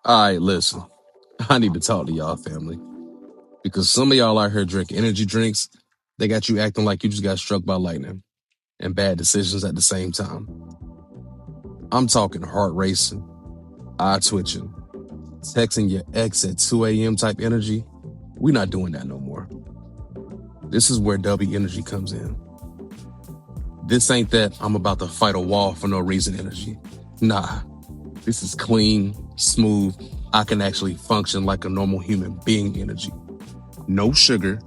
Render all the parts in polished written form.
All right, listen. I need to talk to y'all, family, because some of y'all out here drinking energy drinks. They got you acting like you just got struck by lightning and bad decisions at the same time. I'm talking heart racing, eye twitching, texting your ex at 2 a.m. type energy. We're not doing that no more. This is where W energy comes in. This ain't that I'm about to fight a wall for no reason energy. Nah, this is clean, smooth. I can actually function like a normal human being energy. No sugar,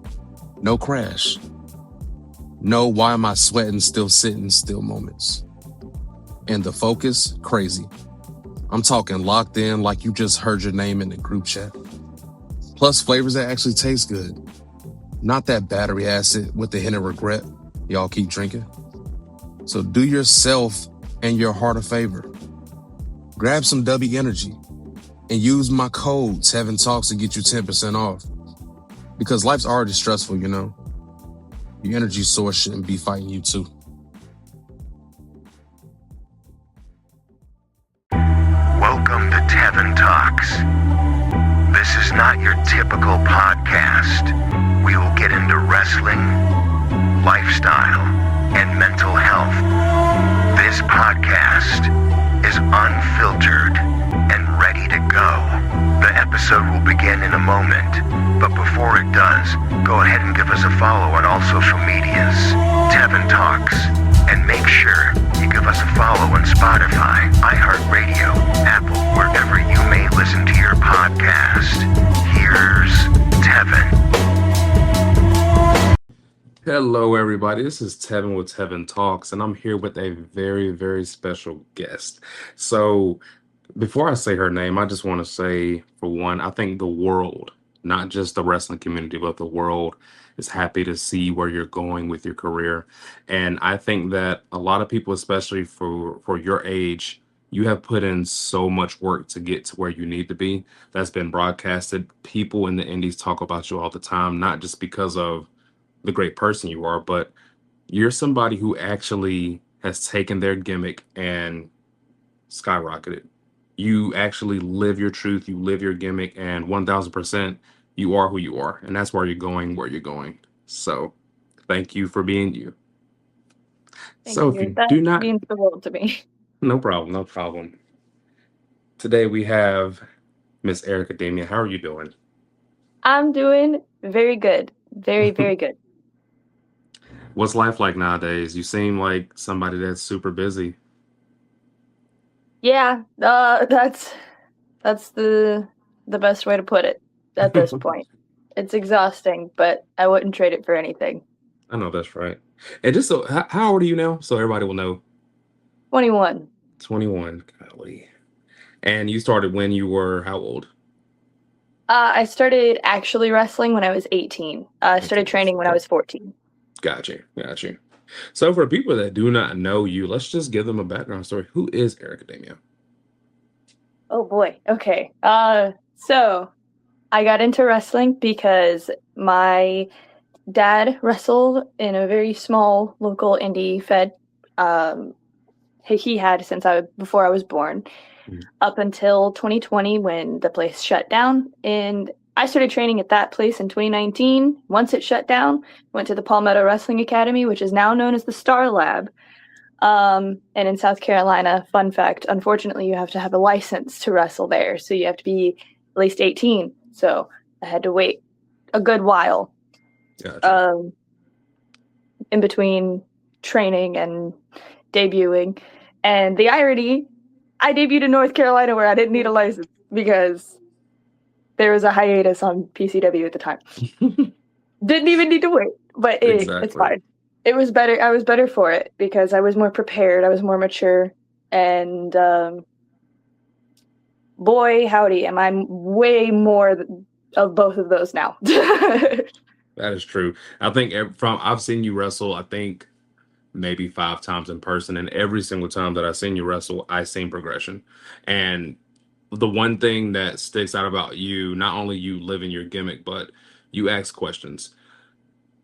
no crash. No, why am I sweating, still sitting, still moments. And the focus, crazy. I'm talking locked in like you just heard your name in the group chat. Plus flavors that actually taste good. Not that battery acid with the hint of regret y'all keep drinking. So do yourself and your heart a favor. Grab some W Energy and use my code Tevin Talks to get you 10% off. Because life's already stressful, you know. Your energy source shouldn't be fighting you too. Welcome to Tevin Talks. This is not your typical podcast. We will get into wrestling, lifestyle, and mental health. This podcast is unfiltered and ready to go. The episode will begin in a moment, but before it does, go ahead and give us a follow on all social medias, Tevin Talks, and make sure you give us a follow on Spotify, iHeartRadio, Apple, wherever you may listen to your podcast. Here's Tevin. Hello, everybody. This is Tevin with Tevin Talks, and I'm here with a very, very special guest. So, before I say her name, I just want to say, for one, I think the world, not just the wrestling community, but the world is happy to see where you're going with your career. And I think that a lot of people, especially for your age, you have put in so much work to get to where you need to be. That's been broadcasted. People in the indies talk about you all the time, not just because of the great person you are, but you're somebody who actually has taken their gimmick and skyrocketed. You actually live your truth, you live your gimmick, and 1000% you are who you are. And that's where you're going. So thank you for being you. Thank So if you. you That do not, means the world to me. no problem. Today we have Miss Airica Demia. How are you doing? I'm doing very good. Very, very good. What's life like nowadays? You seem like somebody that's super busy. Yeah, that's the best way to put it at this point. It's exhausting, but I wouldn't trade it for anything. I know that's right. And just so, how old are you now? So everybody will know. 21. 21. Golly. And you started when you were how old? I started actually wrestling when I was 18. I started training when I was 14. Gotcha. So for people that do not know you, let's just give them a background story. Who is Airica Demia? Oh boy. Okay. So I got into wrestling because my dad wrestled in a very small local indie fed. He had since before I was born, up until 2020 when the place shut down, and I started training at that place in 2019. Once it shut down, went to the Palmetto Wrestling Academy, which is now known as the Star Lab. And in South Carolina, fun fact, unfortunately, you have to have a license to wrestle there, so you have to be at least 18. So I had to wait a good while. Gotcha. In between training and debuting. And the irony, I debuted in North Carolina where I didn't need a license because there was a hiatus on PCW at the time. Didn't even need to wait, but it's fine. It was better. I was better for it because I was more prepared. I was more mature. And boy, howdy, am I way more of both of those now. That is true. I think I've seen you wrestle, I think maybe 5 times in person, and every single time that I've seen you wrestle, I've seen progression. And the one thing that sticks out about you, not only you living your gimmick, but you ask questions.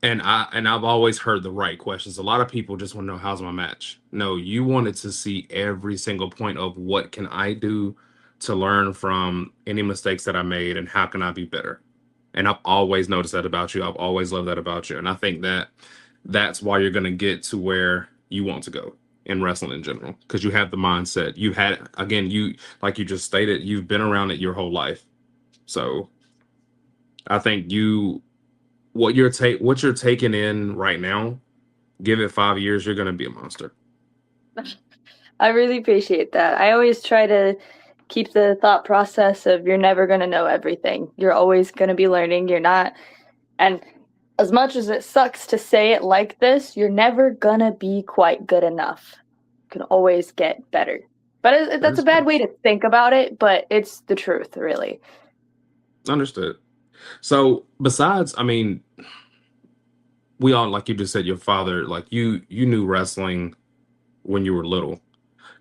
And I've always heard the right questions. A lot of people just want to know, how's my match? No, you wanted to see every single point of what can I do to learn from any mistakes that I made and how can I be better. And I've always noticed that about you. I've always loved that about you. And I think that that's why you're going to get to where you want to go in wrestling in general, because you have the mindset. You had, again, you, like you just stated, you've been around it your whole life. So I think what you're taking in right now, give it 5 years, you're going to be a monster. I really appreciate that. I always try to keep the thought process of you're never going to know everything. You're always going to be learning. You're not, and as much as it sucks to say it like this, you're never going to be quite good enough. You can always get better. But that's a bad way to think about it, but it's the truth, really. Understood. So besides, I mean, we all, like you just said, your father, like you knew wrestling when you were little.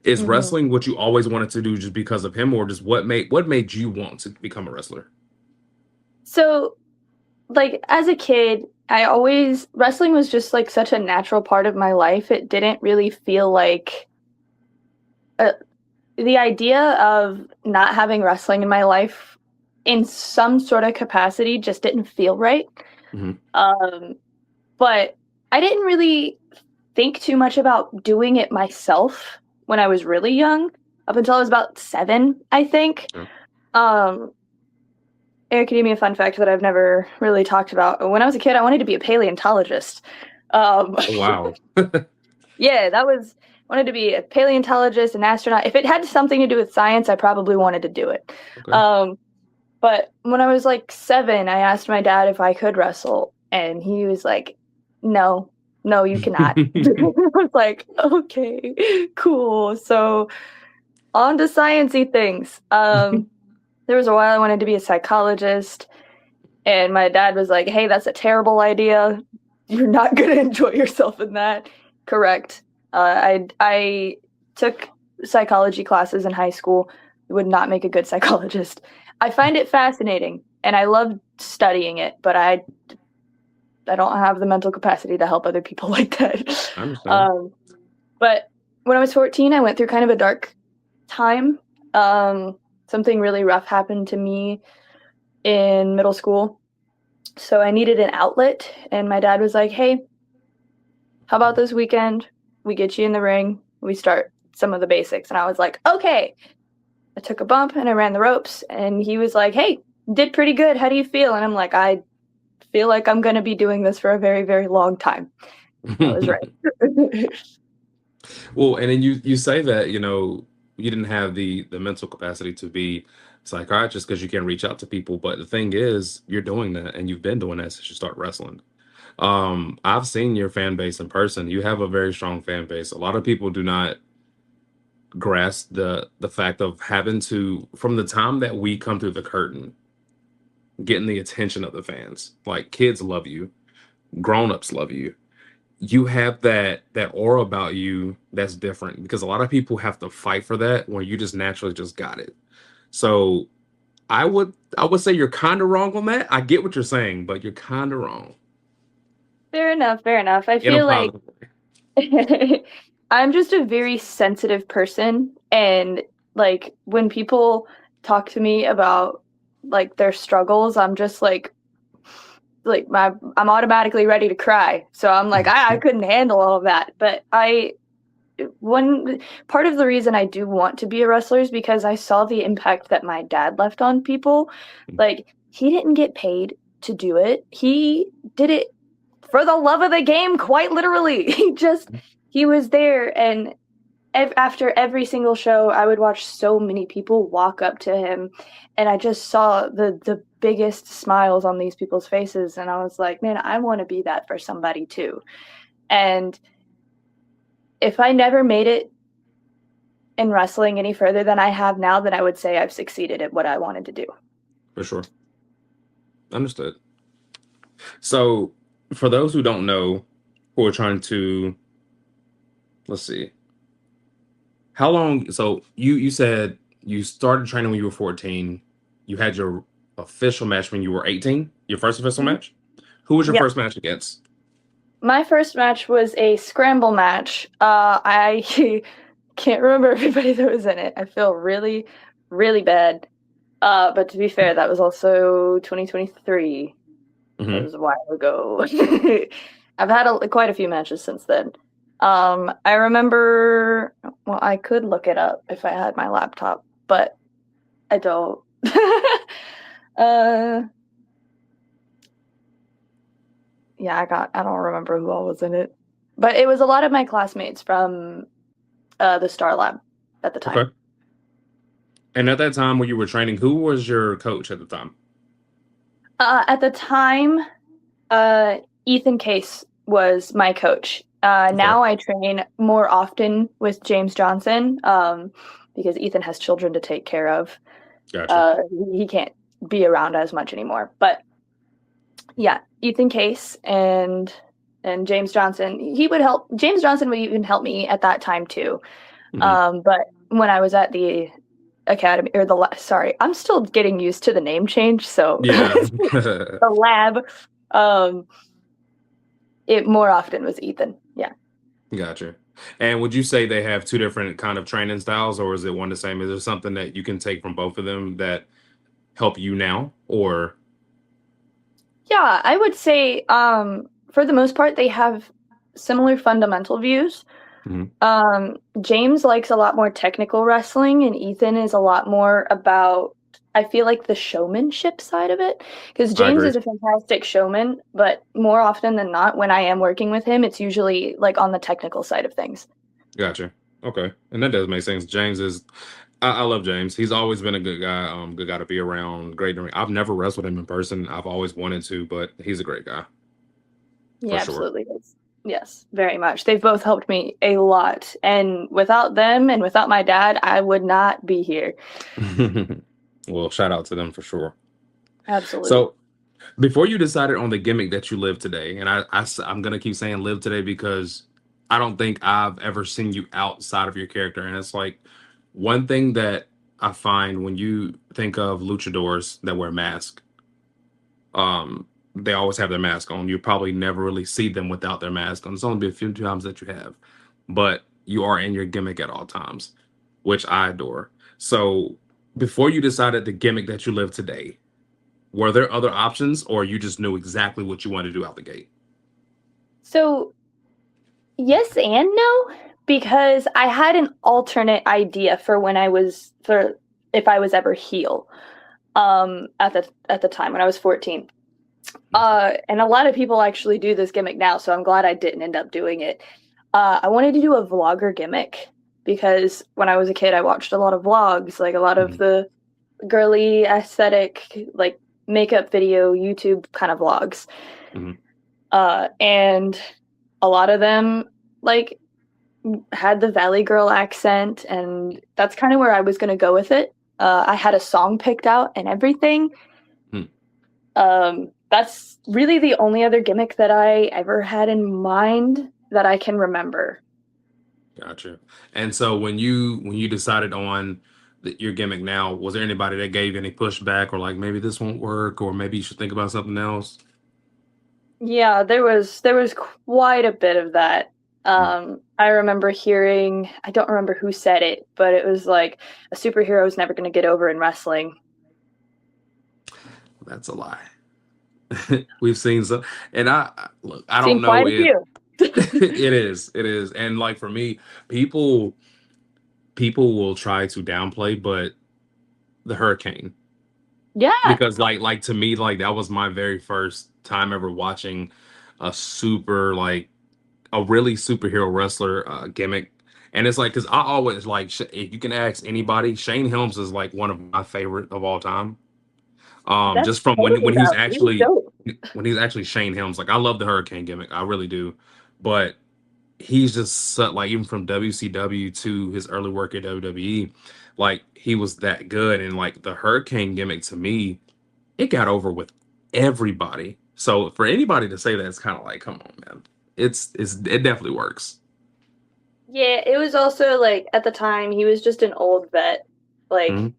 Is wrestling what you always wanted to do just because of him, or just what made you want to become a wrestler? So, like, as a kid, wrestling was just like such a natural part of my life. It didn't really feel like the idea of not having wrestling in my life in some sort of capacity just didn't feel right. But I didn't really think too much about doing it myself when I was really young, up until I was about 7, I think. Airica Demia, fun fact that I've never really talked about. When I was a kid, I wanted to be a paleontologist. Wow. Yeah, wanted to be a paleontologist, an astronaut. If it had something to do with science, I probably wanted to do it. Okay. But when I was like 7, I asked my dad if I could wrestle, and he was like, no, you cannot. I was like, okay, cool. So on to sciencey things. There was a while I wanted to be a psychologist, and my dad was like, hey, that's a terrible idea. You're not going to enjoy yourself in that. Correct. I took psychology classes in high school. Would not make a good psychologist. I find it fascinating, and I love studying it, but I don't have the mental capacity to help other people like that. I understand. But when I was 14, I went through kind of a dark time. Something really rough happened to me in middle school. So I needed an outlet, and my dad was like, hey, how about this weekend? We get you in the ring. We start some of the basics. And I was like, okay. I took a bump and I ran the ropes, and he was like, hey, did pretty good. How do you feel? And I'm like, I feel like I'm going to be doing this for a very, very long time. I was right. Well, and then you say that, you didn't have the mental capacity to be a psychiatrist because you can't reach out to people. But the thing is, you're doing that, and you've been doing that since you start wrestling. I've seen your fan base in person. You have a very strong fan base. A lot of people do not grasp the fact of having to, from the time that we come through the curtain, getting the attention of the fans. Like, kids love you, grown-ups love you. You have that aura about you that's different, because a lot of people have to fight for that when you just naturally just got it. So I would say you're kind of wrong on that. I get what you're saying, but you're kind of wrong. Fair enough. I feel like I'm just a very sensitive person, and like when people talk to me about like their struggles, I'm just like I'm automatically ready to cry. So I'm like, I couldn't handle all of that. But one part of the reason I do want to be a wrestler is because I saw the impact that my dad left on people. Like, he didn't get paid to do it. He did it for the love of the game, quite literally. He was there, and after every single show, I would watch so many people walk up to him, and I just saw the biggest smiles on these people's faces, and I was like, man, I want to be that for somebody too. And if I never made it in wrestling any further than I have now, then I would say I've succeeded at what I wanted to do. For sure. Understood. So for those who don't know, who are trying to, let's see, how long, so you said you started training when you were 14. You had your official match when you were 18, your first official match? Who was your first match against? My first match was a scramble match. I can't remember everybody that was in it. I feel really, really bad. But to be fair, that was also 2023. That Hmm. was a while ago. I've had quite a few matches since then. I remember, well, I could look it up if I had my laptop, but I don't. uh, yeah, I don't remember who all was in it, but it was a lot of my classmates from the Star Lab at the time. Okay. And at that time when you were training, who was your coach at the time? At the time, Ethan Case was my coach. Okay. Now I train more often with James Johnson because Ethan has children to take care of. Gotcha. He can't be around as much anymore. But yeah, Ethan Case and James Johnson. He would help. James Johnson would even help me at that time too. Hmm. But when I was at the academy or sorry, I'm still getting used to the name change. So Yeah. the lab. It more often was Ethan. Yeah. Gotcha. And would you say they have two different kind of training styles, or is it one the same? Is there something that you can take from both of them that help you now, or? Yeah, I would say for the most part they have similar fundamental views. Mhm. James likes a lot more technical wrestling and Ethan is a lot more about I feel like the showmanship side of it because I James agree. is a fantastic showman, but more often than not when I am working with him it's usually like on the technical side of things. Gotcha. Okay, and that does make sense. James is, I love James. He's always been a good guy to be around. Great. I've never wrestled him in person. I've always wanted to, but he's a great guy for Yeah, sure. absolutely is. Yes, very much. They've both helped me a lot. And without them and without my dad, I would not be here. Well, shout out to them for sure. Absolutely. So, before you decided on the gimmick that you live today, and I'm gonna keep saying live today because I don't think I've ever seen you outside of your character, and it's like one thing that I find when you think of luchadors that wear masks, they always have their mask on. You probably never really see them without their mask on. It's only been a few times that you have, but you are in your gimmick at all times, which I adore. So, before you decided the gimmick that you live today, were there other options, or you just knew exactly what you wanted to do out the gate? So, yes and no, because I had an alternate idea for when I was for if I was ever heel at the time when I was 14. And a lot of people actually do this gimmick now, so I'm glad I didn't end up doing it. I wanted to do a vlogger gimmick because when I was a kid, I watched a lot of vlogs, like a lot of Mhm. the girly aesthetic, like makeup video, YouTube kind of vlogs. Mhm. And a lot of them like had the Valley Girl accent, and that's kind of where I was going to go with it. I had a song picked out and everything. Hmm. That's really the only other gimmick that I ever had in mind that I can remember. Gotcha. And so when you decided on your gimmick now, was there anybody that gave any pushback or like maybe this won't work or maybe you should think about something else? Yeah, there was quite a bit of that. Mhm. I remember hearing, I don't remember who said it, but it was like a superhero is never going to get over in wrestling. That's a lie. We've seen some, and look, I don't Seen quite know a if few. it is, and like for me, people will try to downplay, but the hurricane, Yeah, because like to me, like that was my very first time ever watching a super like a really superhero wrestler gimmick. And it's like, because I always like, if you can ask anybody, Shane Helms is like one of my favorite of all time. that's Just from totally valid. He was dope. when he's actually Shane Helms, like I love the Hurricane gimmick, I really do. But he's just like even from WCW to his early work at WWE, like he was that good. And like the Hurricane gimmick to me, it got over with everybody. So for anybody to say that, it's kind of like, come on, man. It definitely works. Yeah, it was also like at the time he was just an old vet. Like Mhm.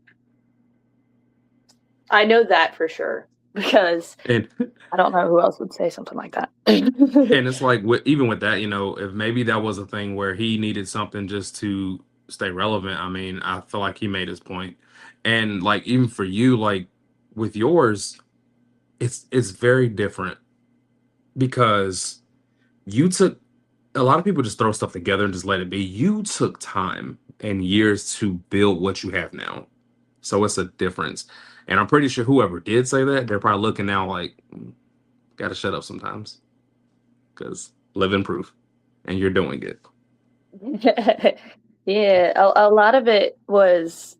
I know that for sure because And I don't know who else would say something like that. and it's like even with that, if maybe that was a thing where he needed something just to stay relevant, I mean, I feel like he made his point. And like even for you, like with yours, it's very different because you took a lot of people just throw stuff together and just let it be. You took time and years to build what you have now. So it's a difference. And I'm pretty sure whoever did say that, they're probably looking now like, gotta shut up sometimes. Because living proof. And you're doing it. Yeah, a lot of it was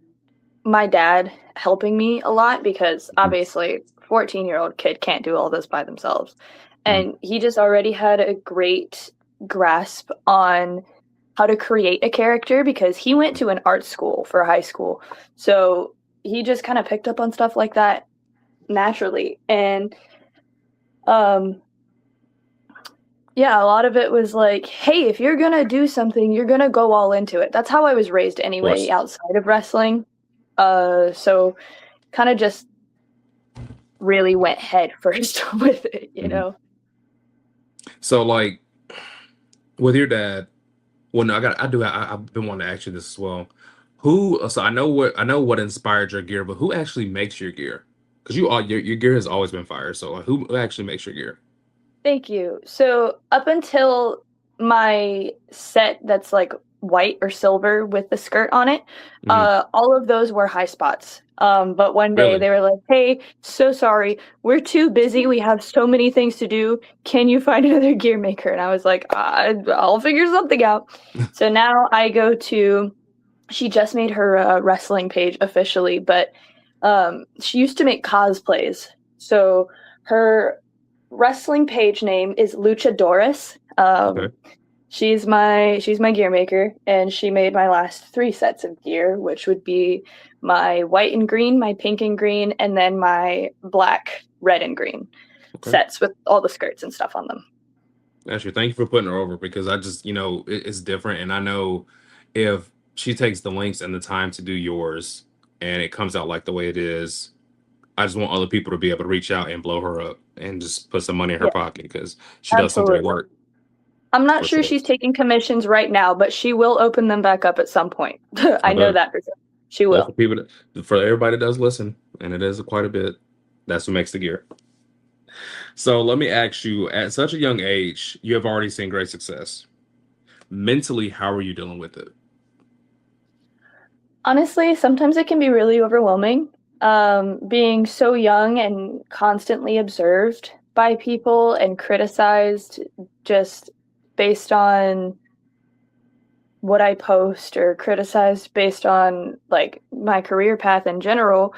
my dad helping me a lot because obviously 14-year-old kid can't do all this by themselves. Mhm. And he just already had a great grasp on how to create a character because he went to an art school for high school. So he just kind of picked up on stuff like that naturally. And um yeah, a lot of it was like, hey, if you're gonna do something, you're gonna go all into it. That's how I was raised Of anyway, course. outside of wrestling. So kind of just really went head first with it, you Mhm. know? So like with your dad, well, no, I've been wanting to ask you this as well. So I know what inspired your gear, but who actually makes your gear? Because your gear has always been fire. So like, who actually makes your gear? Thank you. So up until my set that's like white or silver with the skirt on it, Mhm. all of those were high spots. But one day Really? they were like, "Hey, so sorry, we're too busy. We have so many things to do. Can you find another gear maker?" And I was like, "I'll figure something out." So now I go to. She just made her wrestling page officially, but she used to make cosplays. So her wrestling page name is Luchadores. Okay. She's my gear maker, and she made my last 3 sets of gear, which would be my white and green, my pink and green, and then my black, red, and green Okay. sets with all the skirts and stuff on them. Actually, thank you for putting her over because I just, it's different. And I know if she takes the links and the time to do yours and it comes out like the way it is, I just want other people to be able to reach out and blow her up and just put some money in her Yeah, pocket because she does some great absolutely. work I'm not for sure sure. she's taking commissions right now, but she will open them back up at some point. I know Okay. that for sure. She Well, will. for everybody that does listen, and it is quite a bit, that's what makes the gear. So let me ask you, at such a young age, you have already seen great success. Mentally, how are you dealing with it? Honestly, sometimes it can be really overwhelming. Being so young and constantly observed by people and criticized just based on what I post or criticized based on like my career path in general,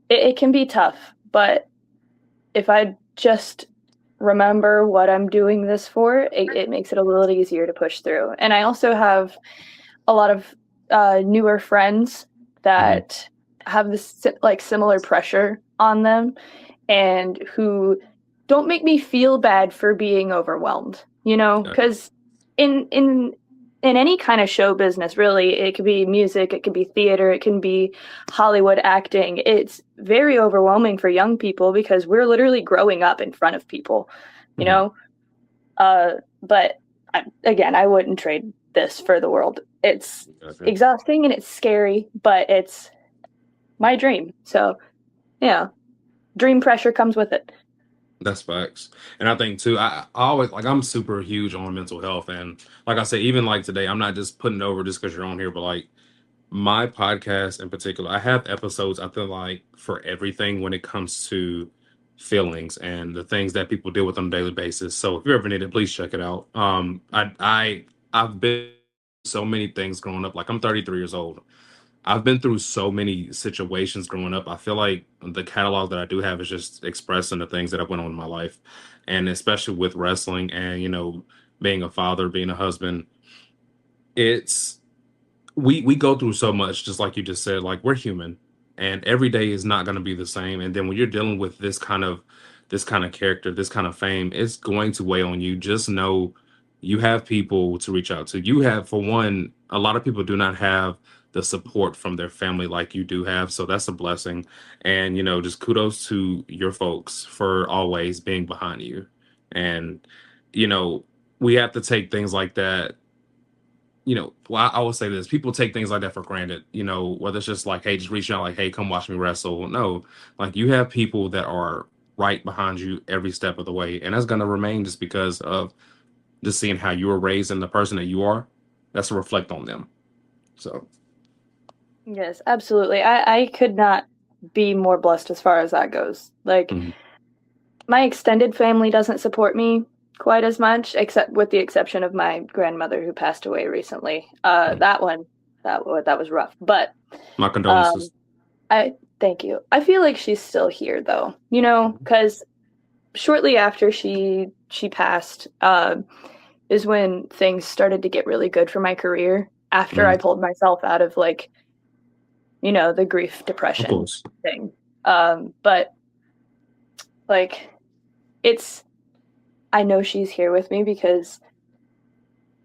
it can be tough. But if I just remember what I'm doing this for, it makes it a little easier to push through. And I also have a lot of newer friends Mhm. that have this like similar pressure on them and who don't make me feel bad for being overwhelmed, you know, Gotcha. because in any kind of show business, really, it could be music, it could be theater, it can be Hollywood acting. It's very overwhelming for young people because we're literally growing up in front of people, you Mhm. know. But again, I wouldn't trade this for the world. It's Gotcha. exhausting and it's scary, but it's my dream. So yeah, dream pressure comes with it. That's facts. And I think too, I always like I'm super huge on mental health. And like I said, even like today, I'm not just putting it over just because you're on here, but like my podcast in particular, I have episodes I feel like for everything when it comes to feelings and the things that people deal with on a daily basis. So if you ever need it, please check it out. I've been so many things growing up. Like I'm 33 years old. I've been through so many situations growing up. I feel like the catalog that I do have is just expressing the things that I went on in my life. And especially with wrestling and, being a father, being a husband, it's we go through so much, just like you just said, like we're human and every day is not going to be the same. And then when you're dealing with this kind of character, this kind of fame, it's going to weigh on you. Just know you have people to reach out to. You have, for one, a lot of people do not have the support from their family like you do have, so that's a blessing. And just kudos to your folks for always being behind you. And you know we have to take things like that, well, I will say this: people take things like that for granted. Whether it's just like, hey, just reach out, like, hey, come watch me wrestle. No, like you have people that are right behind you every step of the way, and that's gonna remain just because of just seeing how you were raised and the person that you are. That's to reflect on them. So. Yes, absolutely. I could not be more blessed as far as that goes. Like, Mhm. my extended family doesn't support me quite as much, except with the exception of my grandmother who passed away recently. That was rough. But My um, condolences. I thank you. I feel like she's still here though, because shortly after she passed, is when things started to get really good for my career. After I Mhm. pulled myself out of like, the grief Of depression course. thing. But like I know she's here with me because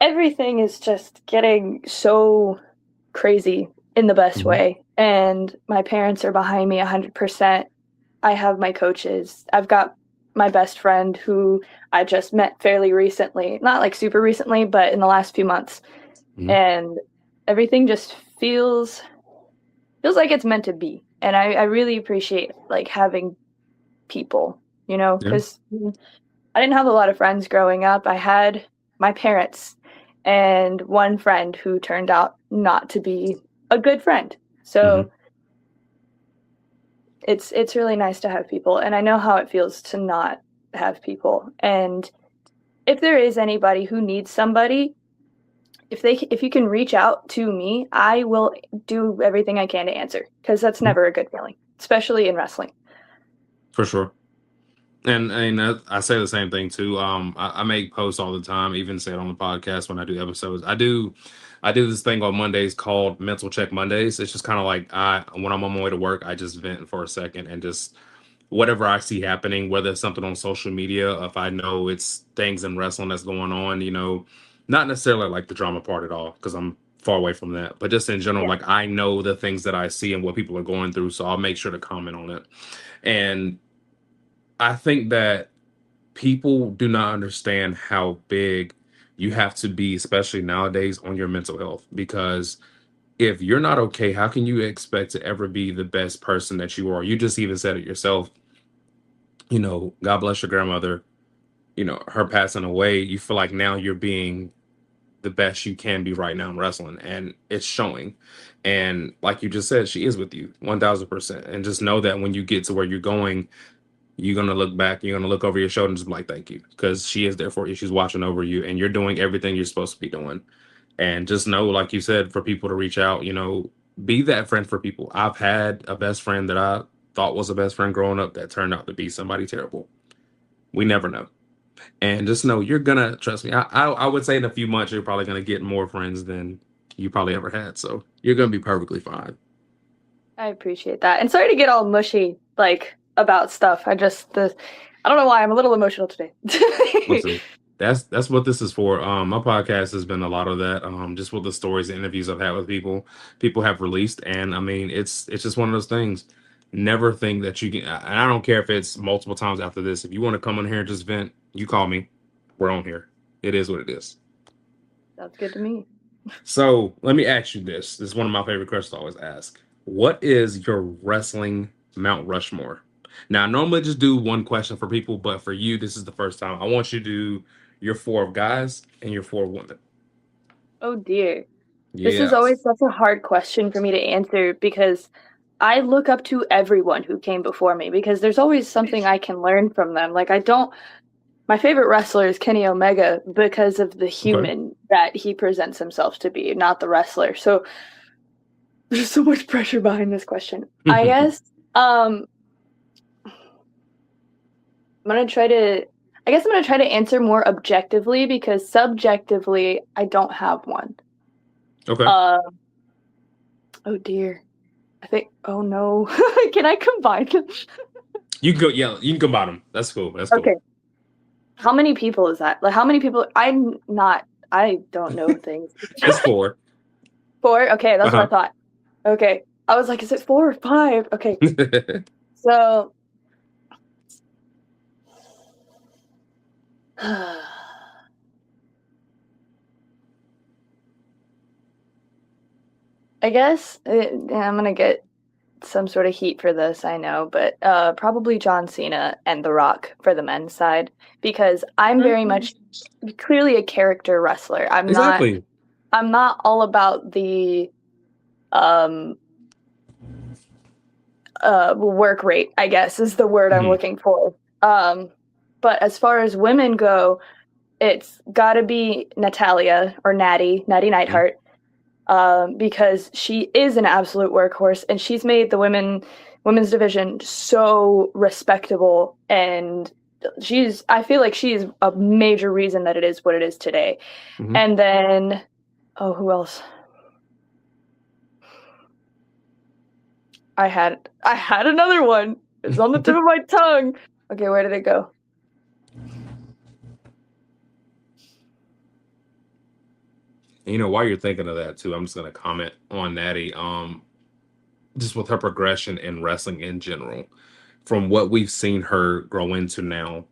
everything is just getting so crazy in the best Mhm. way. And my parents are behind me 100%. I have my coaches. I've got my best friend who I just met fairly recently, not like super recently, but in the last few months. Mhm. And everything just feels like it's meant to be. And I really appreciate like having people, Yeah. because I didn't have a lot of friends growing up. I had my parents and one friend who turned out not to be a good friend. Mhm. So it's really nice to have people, and I know how it feels to not have people. And if there is anybody who needs somebody, if you can reach out to me, I will do everything I can to answer, because that's Mhm. never a good feeling, especially in wrestling. For sure. And I say the same thing too. I make posts all the time, even say it on the podcast when I do episodes. I do this thing on Mondays called Mental Check Mondays. It's just kind of like when I'm on my way to work, I just vent for a second and just whatever I see happening, whether it's something on social media, if I know it's things in wrestling that's going on, not necessarily like the drama part at all, because I'm far away from that, but just in general, Yeah. like I know the things that I see and what people are going through, so I'll make sure to comment on it. And I think that people do not understand how big you have to be, especially nowadays, on your mental health. Because if you're not okay, how can you expect to ever be the best person that you are? You just even said it yourself. God bless your grandmother. Her passing away, you feel like now you're being the best you can be right now in wrestling, and it's showing. And like you just said, she is with you 1000%. And just know that when you get to where you're going, you're gonna look back, you're gonna look over your shoulder and just be like, thank you, because she is there for you. She's watching over you, and you're doing everything you're supposed to be doing. And just know, like you said, for people to reach out, be that friend for people. I've had a best friend that I thought was a best friend growing up that turned out to be somebody terrible. We never know. And just know you're gonna trust me. I would say in a few months you're probably gonna get more friends than you probably ever had. So you're gonna be perfectly fine. I appreciate that. And sorry to get all mushy, like, about stuff. I don't know why I'm a little emotional today. Listen, that's what this is for. My podcast has been a lot of that. Just with the stories and interviews I've had with people have released, and I mean, it's just one of those things. Never think that you can. And I don't care if it's multiple times after this. If you want to come on here and just vent, you call me. We're on here. It is what it is. Sounds good to me. So let me ask you this. This is one of my favorite questions to always ask. What is your wrestling Mount Rushmore? Now, I normally just do one question for people, but for you, this is the first time. I want you to do your four of guys and your four of women. Oh dear. This is always Yes. such a hard question for me to answer because I look up to everyone who came before me because there's always something I can learn from them. Like, my favorite wrestler is Kenny Omega because of the Okay. human that he presents himself to be, not the wrestler. So there's so much pressure behind this question. I guess um I'm gonna try to I'm gonna try to answer more objectively because subjectively I don't have one. Okay. Uh oh dear. Oh no. Can I combine them? You can go. Yeah, you can combine them. That's cool. That's cool. Okay. How many people is that? Like, how many people? I don't know things. It's four. Four? Okay, that's what I Uh thought. Okay. I was like, is it four or five? Okay. huh. So, I guess I'm gonna get some sort of heat for this, I know, but probably John Cena and The Rock for the men's side because I'm very much clearly a character wrestler. Exactly. I'm not all about the um work rate, I guess is the word I'm Mhm. looking for. But as far as women go, it's got to be Natalia or Natty Neidhart, because she is an absolute workhorse and she's made the women's division so respectable, and I feel like she's a major reason that it is what it is today. Mhm. And then who else? I had another one. It's on the tip of my tongue. Okay, where did it go? And, while you're thinking of that too, I'm just gonna comment on Natty. Just with her progression in wrestling in general, from what we've seen her grow into now,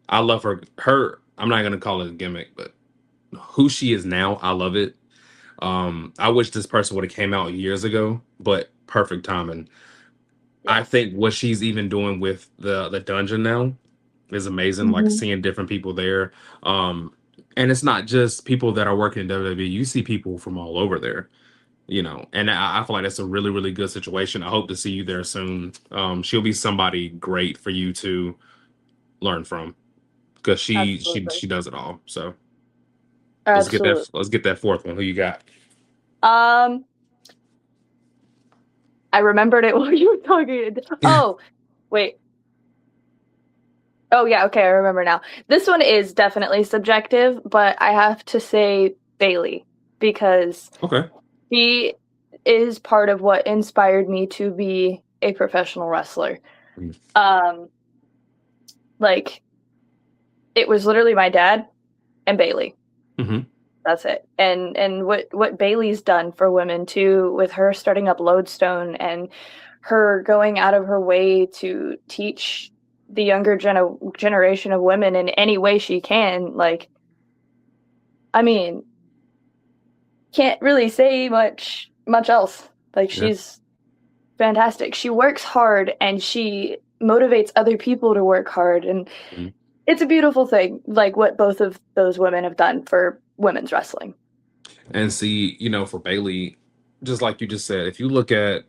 I love her. I'm not gonna call it a gimmick, but who she is now, I love it. I wish this person would have came out years ago, but perfect timing. I Yes. think what she's even doing with the dungeon now is amazing. Like seeing different people there. And it's not just people that are working in WWE. You see people from all over there. And I feel like that's a really, really good situation. I hope to see you there soon. She'll be somebody great for you to learn from because Absolutely. she does it all. So Absolutely. let's get that fourth one. Who you got? Um, I remembered it while you were talking. Oh, wait. Oh, yeah, okay, I remember now. This one is definitely subjective, but I have to say Bailey because Okay. she is part of what inspired me to be a professional wrestler. Mm. Like it was literally my dad and Bailey. Mm-hmm. That's it. And what Bailey's done for women too, with her starting up Lodestone and her going out of her way to teach the younger generation of women in any way she can. Like, I mean, can't really say much else. Like, Yeah. she's fantastic. She works hard and she motivates other people to work hard, and Mhm. it's a beautiful thing, like what both of those women have done for women's wrestling. And see, for Bailey, just like you just said, if you look at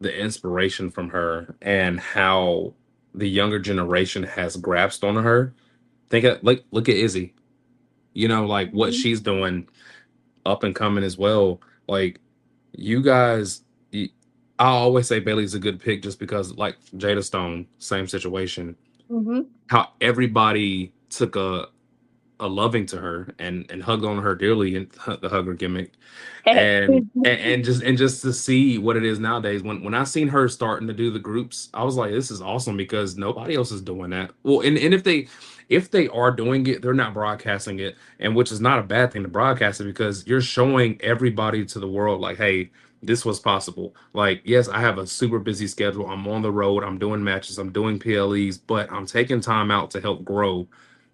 the inspiration from her and how the younger generation has grasped on her, look at Izzy. Like what Mhm. she's doing up and coming as well. Like you guys, y- I always say Bailey's a good pick just because, like Jada Stone, same situation. Mhm. How everybody took a loving to her and hugged on her dearly in the hugger gimmick, and just to see what it is nowadays. When I seen her starting to do the groups, I was like, this is awesome because nobody else is doing that. Well, and if they are doing it, they're not broadcasting it, and which is not a bad thing to broadcast it because you're showing everybody to the world like, hey, this was possible. Like, yes, I have a super busy schedule. I'm on the road. I'm doing matches. I'm doing PLEs, but I'm taking time out to help grow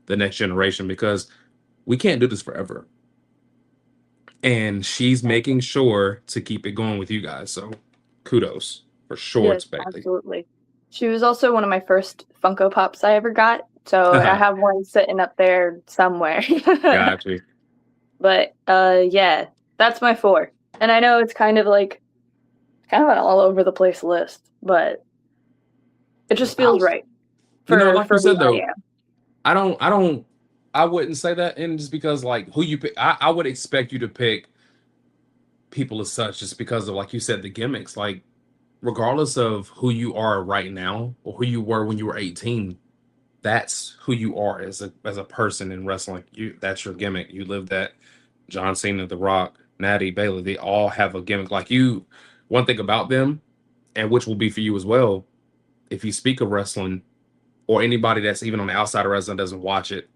the next generation because we can't do this forever. And she's making sure to keep it going with you guys. So kudos for sure Yes, to Bailey. absolutely. She was also one of my first Funko Pops I ever got, so I have one sitting up there somewhere. Got you. But yeah, that's my four. And I know it's kind of an all over the place list, but it just I feels was, right like you for who said I though, am. I wouldn't say that, and just because like who you pick, I would expect you to pick people as such, just because of like you said the gimmicks. Like regardless of who you are right now or who you were when you were 18, that's who you are as a person in wrestling. That's your gimmick. You live that. John Cena, The Rock, Natty, Bailey, they all have a gimmick. Like you, one thing about them, and which will be for you as well, if you speak of wrestling or anybody that's even on the outside of wrestling doesn't watch it,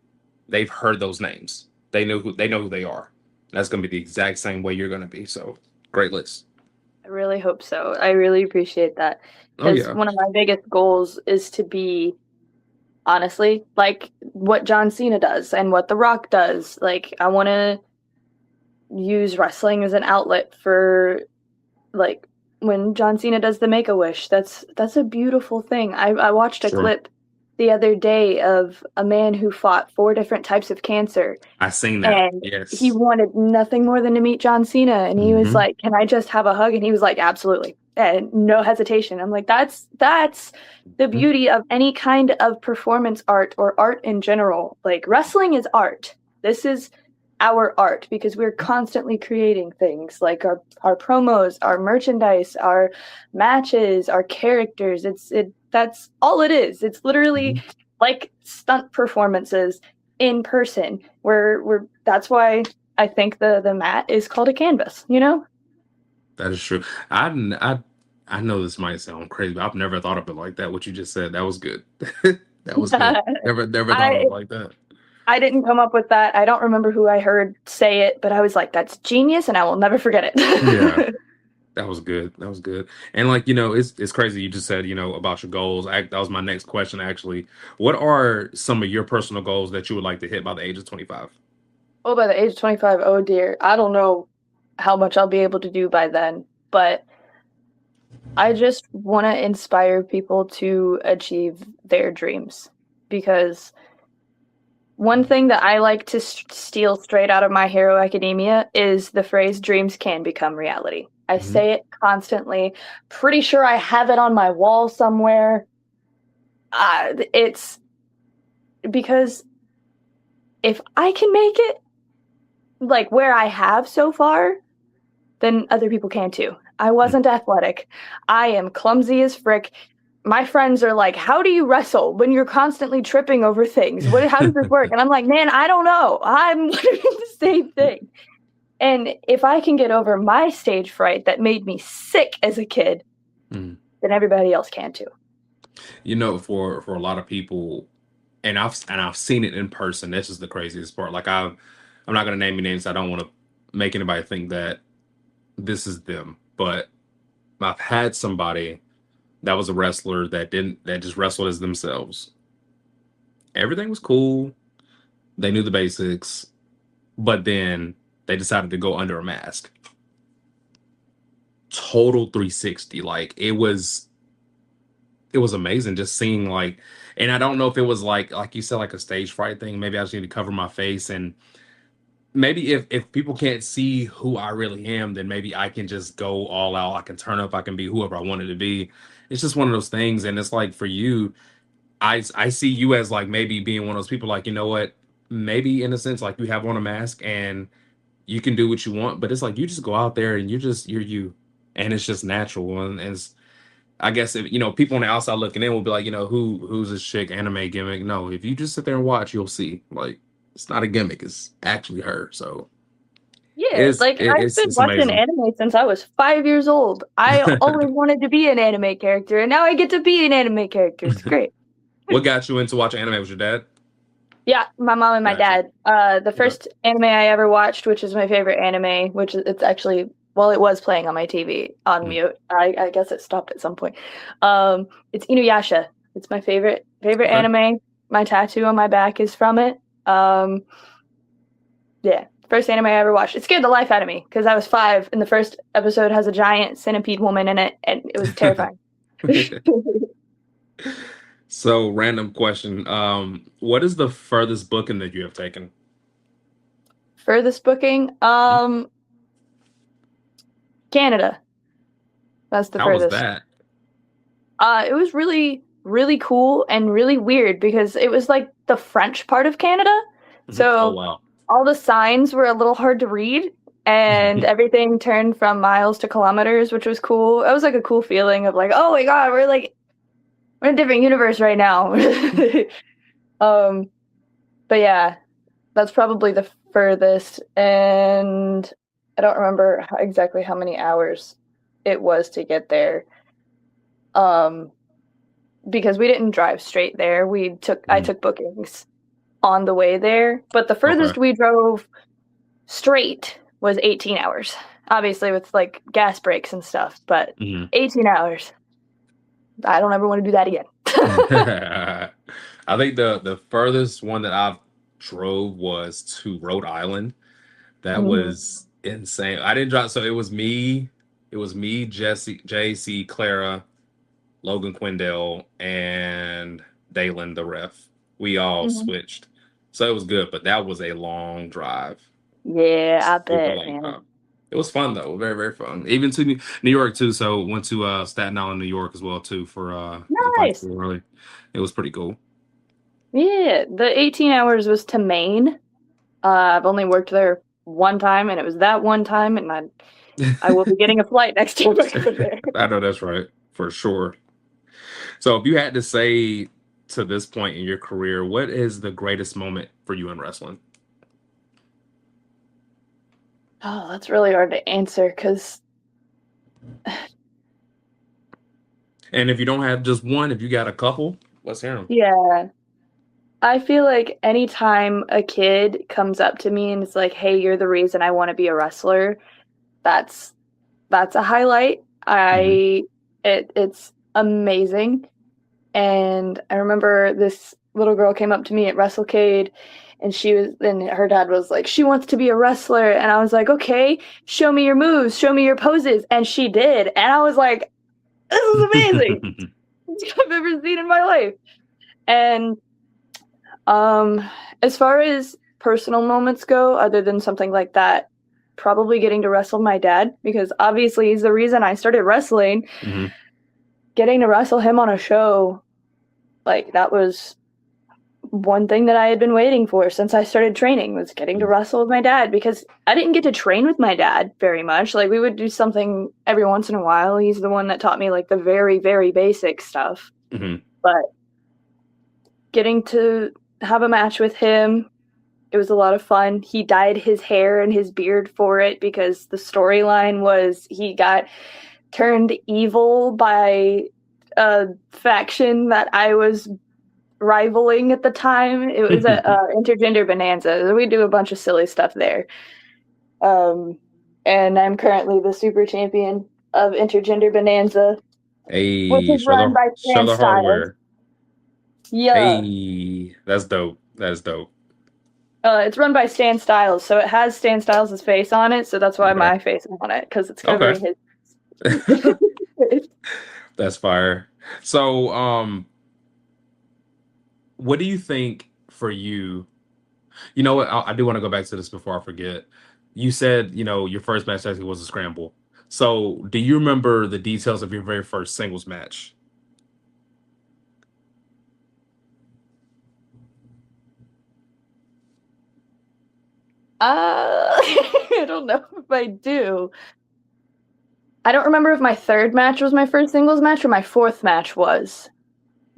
they've heard those names. They know who they are. That's gonna be the exact same way you're gonna be. So great list. I really hope so. I really appreciate that Oh because yeah. one of my biggest goals is to be honestly like what John Cena does and what The Rock does. Like I want to use wrestling as an outlet for, like, when John Cena does the Make-A-Wish. That's a beautiful thing. I watched a Sure. clip the other day of a man who fought 4 different types of cancer, I seen that. and Yes. he wanted nothing more than to meet John Cena, and he was like, "Can I just have a hug?" And he was like, "Absolutely." And no hesitation. I'm like, that's the beauty of any kind of performance art or art in general. Like, wrestling is art. This is our art because we're constantly creating things like our promos, our merchandise, our matches, our characters. That's all it is. It's literally like stunt performances in person. We're that's why I think the mat is called a canvas, you know? That is true. I know this might sound crazy, but I've never thought of it like that. What you just said, that was good. That was good. Never thought of it like that. I didn't come up with that. I don't remember who I heard say it, but I was like, that's genius, and I will never forget it. Yeah. That was good. That was good. And like, it's crazy. You just said, about your goals. That was my next question, actually. What are some of your personal goals that you would like to hit by the age of 25? Oh, by the age of 25, oh dear. I don't know how much I'll be able to do by then, but I just want to inspire people to achieve their dreams, because one thing that I like to steal straight out of My Hero Academia is the phrase dreams can become reality. I say it constantly. Pretty sure I have it on my wall somewhere. It's because if I can make it, like where I have so far, then other people can too. I wasn't athletic. I am clumsy as frick. My friends are like, how do you wrestle when you're constantly tripping over things? How does this work? And I'm like, man, I don't know. I'm literally the same thing. And if I can get over my stage fright that made me sick as a kid, then everybody else can too. For a lot of people, and I've seen it in person. This is the craziest part. Like, I'm not gonna name any names. I don't want to make anybody think that this is them, but I've had somebody that was a wrestler that just wrestled as themselves. Everything was cool. They knew the basics, but then they decided to go under a mask. Total 360. Like, it was amazing just seeing, like, and I don't know if it was like you said, like a stage fright thing. Maybe I just need to cover my face, and maybe if people can't see who I really am, then maybe I can just go all out. I can turn up. I can be whoever I wanted to be. It's just one of those things. And it's like, for you, I see you as like maybe being one of those people, like, you know what, maybe in a sense, like, you have on a mask and you can do what you want, but it's like you just go out there and you're you, and it's just natural. And it's, I guess, if people on the outside looking in will be like, who's this chick, anime gimmick? No, if you just sit there and watch, you'll see, like, it's not a gimmick, it's actually her. So yeah, like, I've been watching amazing. anime since I was 5 years old. I always wanted to be an anime character, and now I get to be an anime character. It's great. What got you into watching anime? Was your dad? Yeah, my mom and my dad. The first anime I ever watched, which is my favorite anime, which it's actually, well, it was playing on my TV on mute. I guess it stopped at some point. It's Inuyasha. It's my favorite anime. My tattoo on my back is from it. Yeah, first anime I ever watched. It scared the life out of me because I was 5, and the first episode has a giant centipede woman in it, and it was terrifying. So, random question. What is the furthest booking that you have taken? Furthest booking? Canada. That's the furthest. How was that? It was really, really cool and really weird because it was like the French part of Canada. So all the signs were a little hard to read, and everything turned from miles to kilometers, which was cool. It was like a cool feeling of like, oh my god, we're in a different universe right now. But yeah, that's probably the furthest, and I don't remember exactly how many hours it was to get there. Because we didn't drive straight there. I took bookings on the way there, but the furthest we drove straight was 18 hours. Obviously with like gas breaks and stuff, but 18 hours. I don't ever want to do that again. I think the furthest one that I've drove was to Rhode Island. That was insane. I didn't drop. So it was me. It was me, Jesse, JC, Clara, Logan Quindell, and Dalen, the ref. We all Mhm. switched. So it was good, but that was a long drive. Yeah, I Super bet, long man. drive. It was fun though, very very fun. Even to New York too. So went to Staten Island, New York as well too for the fights Nice. too early. It was pretty cool. Yeah, the 18 hours was to Maine. I've only worked there one time, and it was that one time, and I will be getting a flight next time I go there. I know that's right for sure. So if you had to say to this point in your career, what is the greatest moment for you in wrestling? Oh, that's really hard to answer because And if you don't have just one, if you got a couple, let's hear them. yeah, I feel like anytime a kid comes up to me and is like, "Hey, you're the reason I want to be a wrestler," that's that's a highlight. Mm-hmm. It's amazing. And I remember this little girl came up to me at WrestleCade, and her dad was like, "She wants to be a wrestler," and I was like, "Okay, show me your moves, show me your poses," and she did, and I was like, "This is amazing! I've ever seen in my life." And as far as personal moments go, other than something like that, probably getting to wrestle my dad, because obviously he's the reason I started wrestling. Mm-hmm. Getting to wrestle him on a show, like, that was one thing that I had been waiting for since I started training, was getting to wrestle with my dad, because I didn't get to train with my dad very much. Like, we would do something every once in a while. He's the one that taught me like the very, very basic stuff. Mm-hmm. But getting to have a match with him, it was a lot of fun. He dyed his hair and his beard for it because the storyline was he got turned evil by a faction that I was rivaling at the time. It was at Intergender Bonanza. We do a bunch of silly stuff there. And I'm currently the super champion of Intergender Bonanza, which Hey, is run by show Stan the Styles. hardware. Yeah. Hey, that's dope. That's dope. It's run by Stan Styles, so it has Stan Styles' face on it, so that's why Okay. my face is on it, because it's Okay. covering his. That's fire. So, what do you think for you? You know what? I do want to go back to this before I forget. You said, your first match actually was a scramble. So, do you remember the details of your very first singles match? I don't know if I do. I don't remember if my third match was my first singles match or my fourth match was.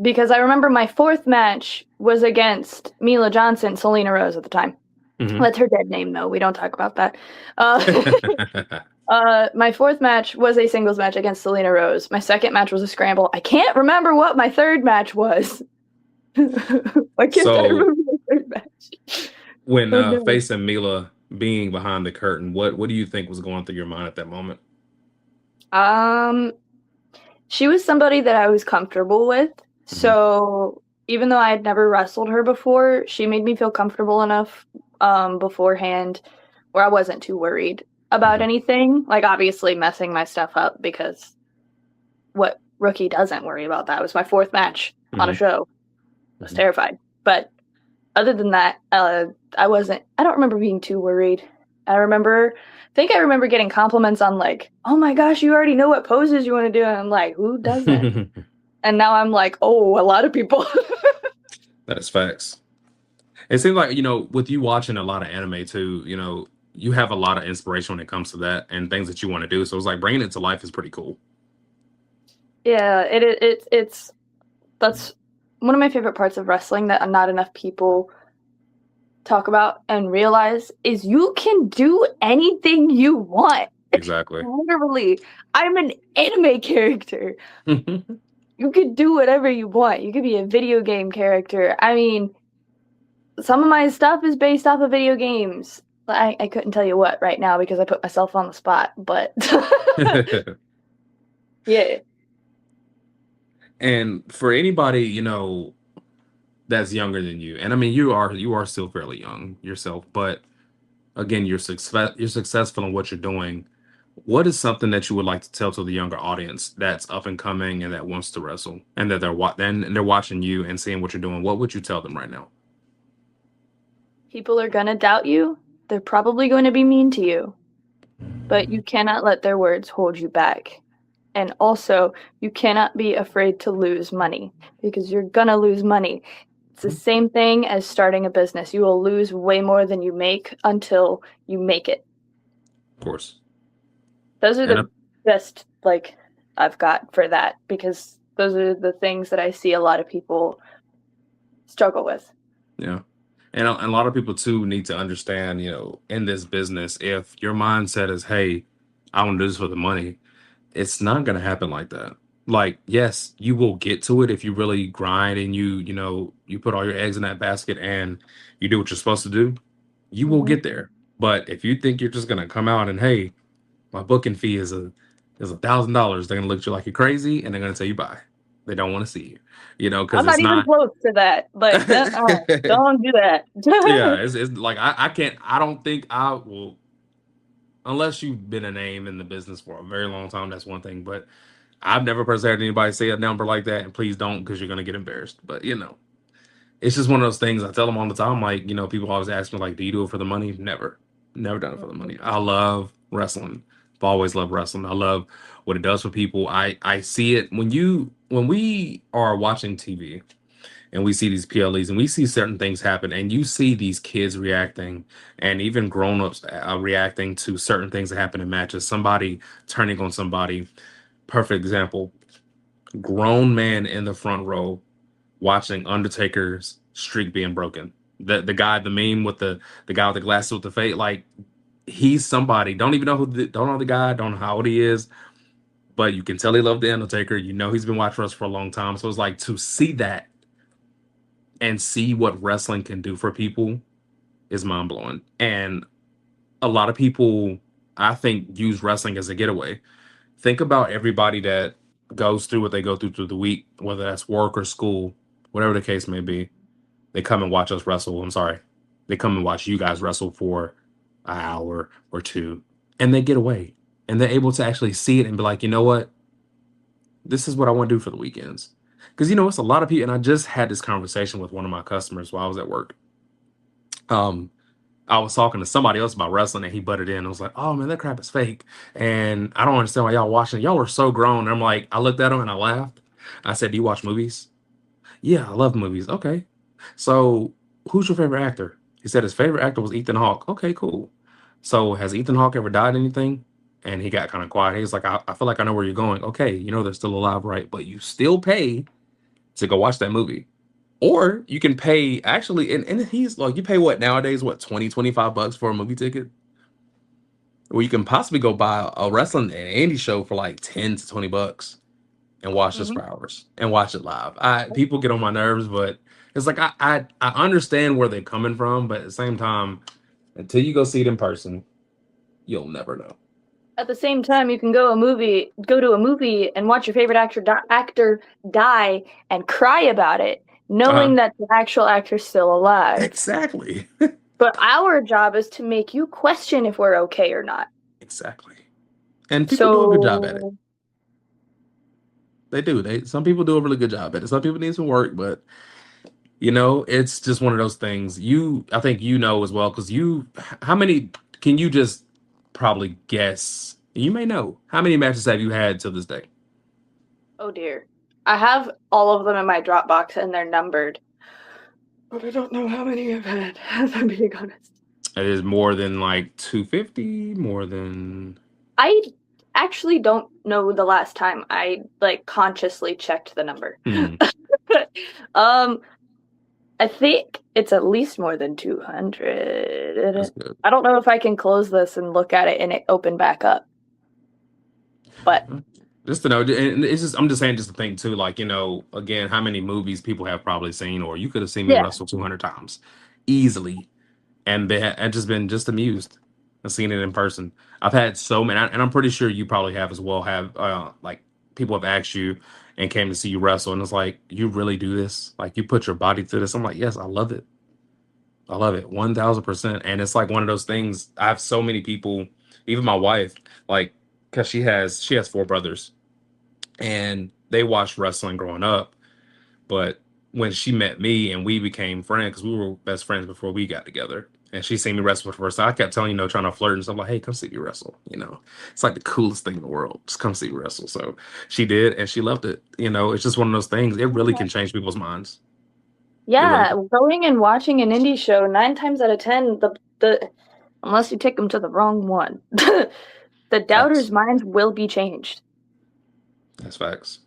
Because I remember my fourth match was against Mila Johnson, Selena Rose at the time. Mm-hmm. That's her dead name, though. We don't talk about that. My fourth match was a singles match against Selena Rose. My second match was a scramble. I can't remember what my third match was. Why can't I remember my third match? When facing Mila, being behind the curtain, what do you think was going through your mind at that moment? She was somebody that I was comfortable with. Mm-hmm. So even though I had never wrestled her before, she made me feel comfortable enough beforehand where I wasn't too worried about anything. Like, obviously messing my stuff up, because what rookie doesn't worry about that? It was my fourth match on a show. I was terrified. But other than that, I don't remember being too worried. I remember getting compliments on, like, "Oh my gosh, you already know what poses you want to do." And I'm like, who doesn't? And now I'm like, oh, a lot of people. That is facts. It seems like, with you watching a lot of anime too, you have a lot of inspiration when it comes to that and things that you want to do. So it's like bringing it to life is pretty cool. Yeah, that's one of my favorite parts of wrestling that not enough people talk about and realize is you can do anything you want. Exactly. Literally, I'm an anime character. You could do whatever you want. You could be a video game character. I mean, some of my stuff is based off of video games. I couldn't tell you what right now because I put myself on the spot, but yeah. And for anybody, that's younger than you, and I mean, you are still fairly young yourself, but again, you're successful in what you're doing. What is something that you would like to tell to the younger audience that's up and coming and that wants to wrestle and that they're watching you and seeing what you're doing? What would you tell them right now? People are going to doubt you. They're probably going to be mean to you, but you cannot let their words hold you back. And also, you cannot be afraid to lose money because you're going to lose money. It's the same thing as starting a business. You will lose way more than you make until you make it. Of course. Those are And the best, like, I've got for that, because those are the things that I see a lot of people struggle with. yeah. And a lot of people too need to understand, in this business, if your mindset is, hey, I want to do this for the money, it's not going to happen like that. Like, yes, you will get to it if you really grind and you put all your eggs in that basket and you do what you're supposed to do, you will get there. But if you think you're just going to come out and, hey, my booking fee is $1,000, they're going to look at you like you're crazy and they're going to tell you bye. They don't want to see you, because I'm it's not even not. close to that, but don't do that. Yeah, it's like I can't. I don't think I will, unless you've been a name in the business for a very long time. That's one thing, but I've never personally had anybody say a number like that, and please don't, because you're gonna get embarrassed. But it's just one of those things. I tell them all the time. Like, people always ask me, like, "Do you do it for the money?" Never, never done it for the money. I love wrestling. I've always loved wrestling. I love what it does for people. I see it when we are watching TV and we see these PLEs and we see certain things happen, and you see these kids reacting and even grown-ups reacting to certain things that happen in matches, somebody turning on somebody. Perfect example, grown man in the front row watching Undertaker's streak being broken. The guy, the meme with the guy with the glasses with the fade, like, he's somebody. Don't even know don't know the guy, don't know how old he is, but you can tell he loved the Undertaker. He's been watching us for a long time. So it's like, to see that and see what wrestling can do for people is mind blowing. And a lot of people, I think, use wrestling as a getaway. Think about everybody that goes through what they go through the week, whether that's work or school, whatever the case may be. They come and watch us wrestle. I'm sorry. They come and watch you guys wrestle for an hour or two, and they get away. And they're able to actually see it and be like, you know what? This is what I want to do for the weekends. Because, it's a lot of people. And I just had this conversation with one of my customers while I was at work. I was talking to somebody else about wrestling, and he butted in. I was like, "Oh man, that crap is fake, and I don't understand why y'all watching. Y'all are so grown." And I'm like, I looked at him and I laughed. I said, "Do you watch movies?" "Yeah, I love movies." "Okay, so who's your favorite actor?" He said his favorite actor was Ethan Hawke. "Okay, cool. So has Ethan Hawke ever died anything?" And he got kind of quiet. He was like, I feel like I know where you're going. Okay, they're still alive, right? But you still pay to go watch that movie. Or you can pay, actually, and he's like, you pay what nowadays, what, 20, $25 for a movie ticket? Or you can possibly go buy a wrestling and indie show for like 10 to $20 and watch this for hours and watch it live. People get on my nerves, but it's like I understand where they're coming from, but at the same time, until you go see it in person, you'll never know. At the same time, you can go to a movie and watch your favorite actor die and cry about it, knowing that the actual actor's still alive. Exactly. But our job is to make you question if we're okay or not. Exactly. And people do a good job at it. They do. Some people do a really good job at it. Some people need some work, but it's just one of those things. I think as well, because how many can you just probably guess? You may know, how many matches have you had to this day? Oh dear. I have all of them in my Dropbox and they're numbered. But I don't know how many I've had, as I'm being honest. It is more than like 250, more than... I actually don't know the last time I consciously checked the number. I think it's at least more than 200. I don't know if I can close this and look at it and it open back up. But just to know, and I'm just saying, just to think too, like, again, how many movies people have probably seen, or you could have seen me wrestle 200 times easily, and I've just been amused and seen it in person. I've had so many, and I'm pretty sure you probably have as well. Like, people have asked you and came to see you wrestle, and it's like, you really do this? Like, you put your body through this? I'm like, yes, I love it. I love it 1000%. And it's like one of those things. I have so many people, even my wife, like, because she has four brothers, and they watched wrestling growing up. But when she met me and we became friends, because we were best friends before we got together, and she seen me wrestle for the first time, I kept telling, trying to flirt and stuff like, "Hey, come see me wrestle." It's like the coolest thing in the world. Just come see me wrestle. So she did, and she loved it. It's just one of those things. It really can change people's minds. It really Yeah, can. going and watching an indie show 9 times out of 10, the unless you take them to the wrong one, the doubters' Facts. minds will be changed. That's facts.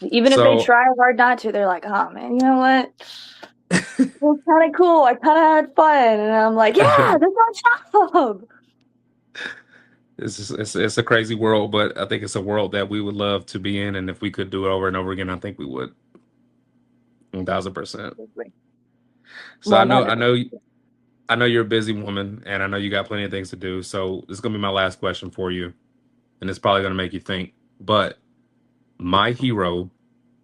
Even if they So try hard not to, they're like, "Oh man, you know what? It was kind of cool. I kind of had fun," and I'm like, "Yeah, that's my job." it's a crazy world, but I think it's a world that we would love to be in, and if we could do it over and over again, I think we would. 1000%. So I know, I 100%. know, I know you're a busy woman, and I know you got plenty of things to do. So this is gonna be my last question for you, and it's probably gonna make you think. But my hero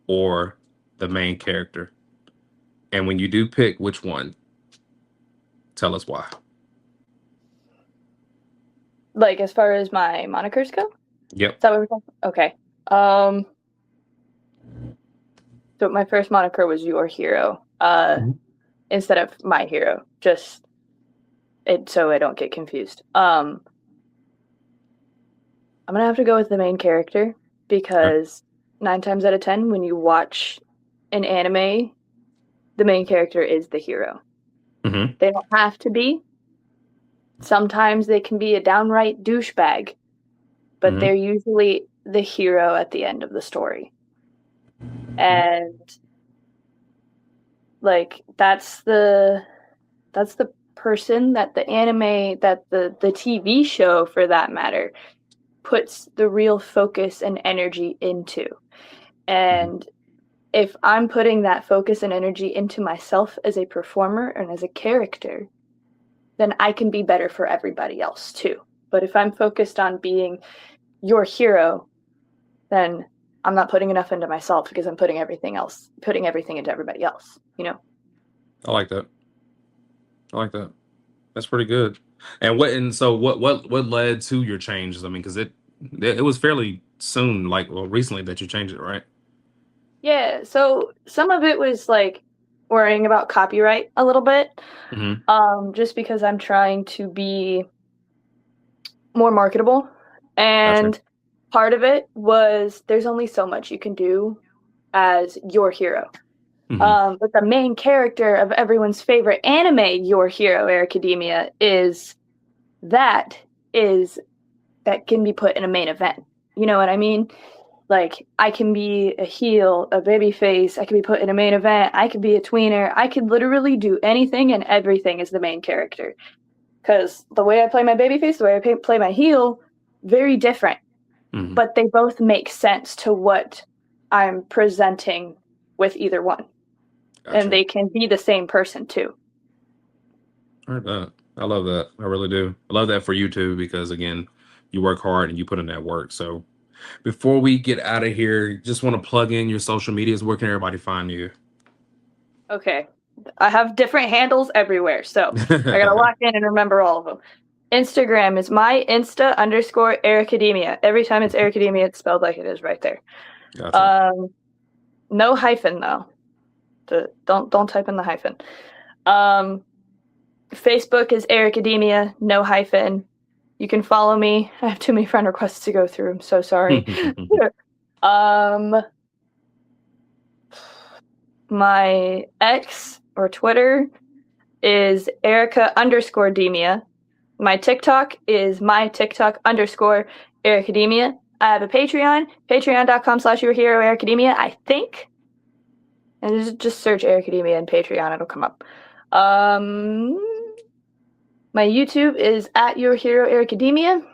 or the main character, and when you do pick which one, tell us why. Like as far as my monikers go, Yep. is that what we're talking? Okay. So my first moniker was your hero, Mhm. instead of my hero. Just so I don't get confused. I'm gonna have to go with the main character Okay. because 9 times out of 10, when you watch an anime, the main character is the hero. Mm-hmm. They don't have to be. Sometimes they can be a downright douchebag, but Mm-hmm. they're usually the hero at the end of the story. And like that's the person that the anime, that the TV show for that matter, puts the real focus and energy into. And if I'm putting that focus and energy into myself as a performer and as a character, then I can be better for everybody else too. But if I'm focused on being your hero, then I'm not putting enough into myself because I'm putting everything into everybody else, I like that. I like that. That's pretty good. And so what led to your changes? I mean, because it was fairly soon, like, well, recently that you changed it, right? Yeah, so some of it was like worrying about copyright a little bit, Mm-hmm. just because I'm trying to be more marketable. Gotcha. And part of it was there's only so much you can do as your hero. Mm-hmm. But the main character of everyone's favorite anime, Your Hero, Airica Demia, that is that can be put in a main event. You know what I mean? Like I can be a heel, a baby face, I can be put in a main event, I could be a tweener, I could literally do anything and everything as the main character. Because the way I play my baby face, the way I play my heel, very different. Mm-hmm. But they both make sense to what I'm presenting with either one. Gotcha. And they can be the same person too. I heard that. I love that. I really do. I love that for you too, because again, you work hard and you put in that work. So before we get out of here, just want to plug in your social medias. Where can everybody find you? Okay. I have different handles everywhere, so I gotta lock in and remember all of them. Instagram is my Insta _ Airica Demia. Every time it's Airica Demia, it's spelled like it is right there. Gotcha. No hyphen though. Don't type in the hyphen. Facebook is Airica Demia, no hyphen. You can follow me. I have too many friend requests to go through. I'm so sorry. My X or Twitter is Airica _ Demia. My TikTok is my TikTok _ Airica Demia. I have a Patreon, patreon.com/yourhero Airica Demia, I think. And just search Airica Demia and Patreon, it'll come up. My YouTube is at Your Hero Airica Demia.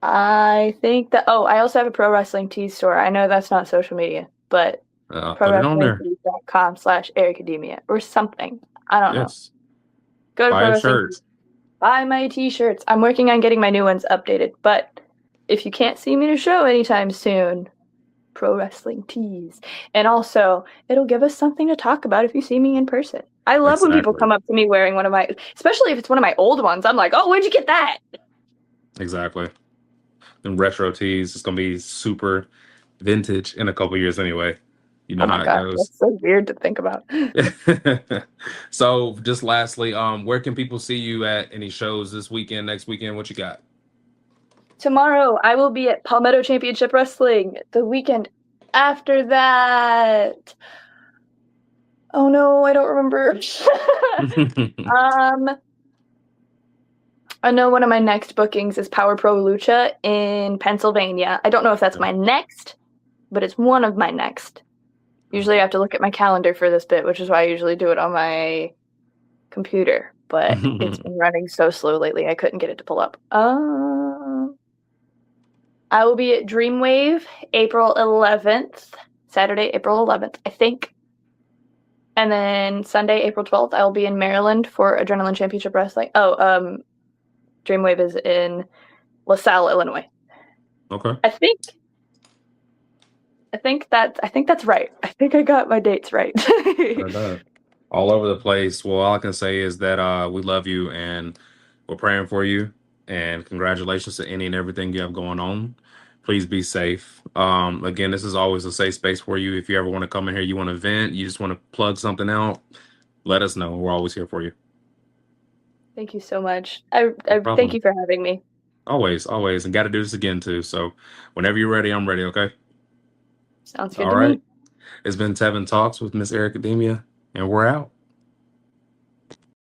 I think that I also have a pro wrestling tees store. I know that's not social media, but Put it on there. prowrestlingtees.com/Airica Demia or something. I don't know. Yes. Go to Buy pro a wrestling. shirt. Buy my t-shirts. I'm working on getting my new ones updated, but if you can't see me in a show anytime soon, pro wrestling tees. And also, it'll give us something to talk about if you see me in person. I love when people Exactly. come up to me wearing one of my, especially if it's one of my old ones. I'm like, oh, where'd you get that? Exactly. And retro tees, it's gonna be super vintage in a couple years anyway. You know Oh my how it gosh, goes. that's so weird to think about. So just lastly, where can people see you at any shows this weekend, next weekend? What you got? Tomorrow, I will be at Palmetto Championship Wrestling. The weekend after that, oh no, I don't remember. I know one of my next bookings is Power Pro Lucha in Pennsylvania. I don't know if that's my next, but it's one of my next. Usually I have to look at my calendar for this bit, which is why I usually do it on my computer. But it's been running so slow lately, I couldn't get it to pull up. I will be at Dreamwave April 11th, Saturday, April 11th, I think. And then Sunday, April 12th, I'll be in Maryland for Adrenaline Championship Wrestling. Dreamwave is in LaSalle, Illinois. Okay. I think that's right. I think I got my dates right. All over the place. Well, all I can say is that we love you and we're praying for you. And congratulations to any and everything you have going on. Please be safe. Again, this is always a safe space for you. If you ever want to come in here, you want to vent, you just want to plug something out, let us know. We're always here for you. Thank you so much. I problem. thank you for having me. Always. And got to do this again too. So whenever you're ready, I'm ready. Okay. Sounds good All to right. me. It's been Tevin Talks with Miss Airica Demia, and we're out.